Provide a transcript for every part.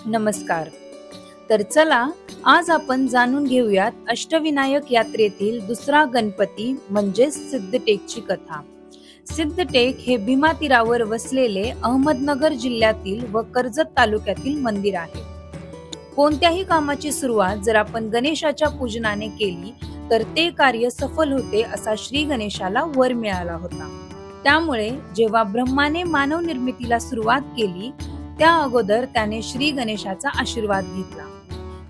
नमस्कार। तर चला आज आपण जाणून घेऊयात अष्टविनायक यात्रेतील दुसरा गणपती म्हणजे सिद्धटेकची कथा। सिद्धटेक हे भीमा तीरावर वसलेले अहमदनगर जिल्ह्यातील व कर्जत तालुक्यातील मंदिर आहे। कोणत्याही कामाची सुरुवात जर आपण गणेशाच्या पूजनाने केली तर ते कार्य सफल होते असा श्री गणेशाला वर मिळाला होता। त्यामुळे जेव्हा ब्रह्माने मानव निर्मितीला सुरुवात केली त्या अगोदर त्याने श्री गणेशाचा आशीर्वाद घेतला।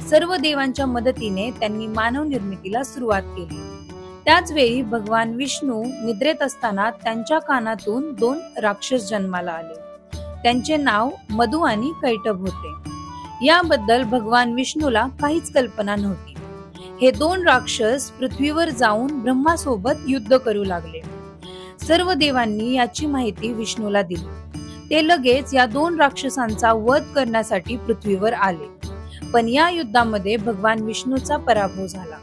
सर्व देवांच्या मदतीने त्यांनी मानव निर्मितीला सुरुवात केली। त्याच वेळी भगवान विष्णू निद्रेत असताना त्यांच्या कानातून दोन राक्षस जन्माला आले। त्यांचे नाव मधु आणि कैटभ होते। याबद्दल भगवान विष्णूला काहीच कल्पना नव्हती। हे दोन राक्षस पृथ्वीवर जाऊन ब्रह्मासोबत युद्ध करू लागले। सर्व देवांनी याची माहिती विष्णूला दिली। ते लगेच या दोन राक्षसांचा वध करण्यासाठी पृथ्वीवर आले। पण या युद्धामध्ये भगवान विष्णूचा पराभव झाला।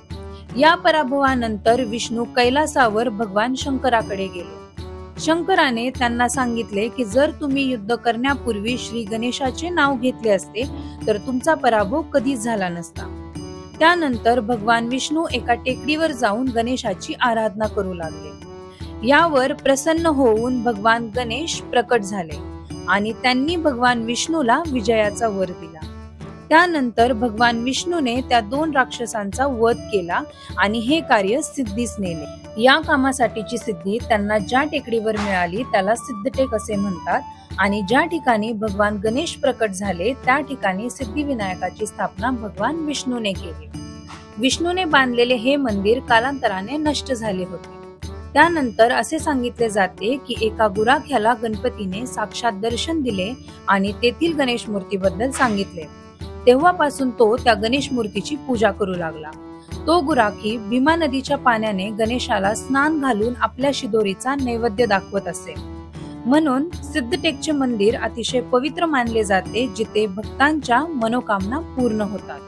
या पराभवानंतर विष्णू कैलासावर भगवान शंकराकडे गेले। शंकराने त्यांना सांगितले की जर तुम्ही युद्ध करण्यापूर्वी श्री गणेशाचे नाव घेतले असते तर तुमचा पराभव कधीच झाला नसता। त्यानंतर भगवान विष्णू एका टेकडीवर जाऊन गणेशाची आराधना करू लागले। यावर प्रसन्न होऊन भगवान गणेश प्रकट झाले आणि त्यांनी भगवान विष्णूला विजयाचा वर दिला। त्यानंतर भगवान विष्णूने त्या दोन राक्षसांचा वध केला आणि हे कार्य सिद्धीस नेले। या कामासाठीची सिद्धी त्यांना ज्या टेकडीवर मिळाली त्याला सिद्धटेक असे म्हणतात आणि ज्या ठिकाणी भगवान गणेश प्रकट झाले त्या ठिकाणी सिद्धिविनायकाची स्थापना भगवान विष्णूने केली। विष्णूने बांधलेले हे मंदिर कालांतराने नष्ट झाले होते। त्यानंतर असे सांगितले जाते की एका गुराख्याला गणपतीने साक्षात दर्शन दिले आणि तेथील गणेश मूर्तीबद्दल सांगितले। तेव्हापासून तो त्या गणेश मूर्तीची पूजा करू लागला। तो गुराखी भीमा नदीच्या पाण्याने गणेशाला स्नान घालून आपल्या शिदोरीचा नैवेद्य दाखवत असे। म्हणून सिद्धटेकचे मंदिर अतिशय पवित्र मानले जाते जिथे भक्तांच्या मनोकामना पूर्ण होतात।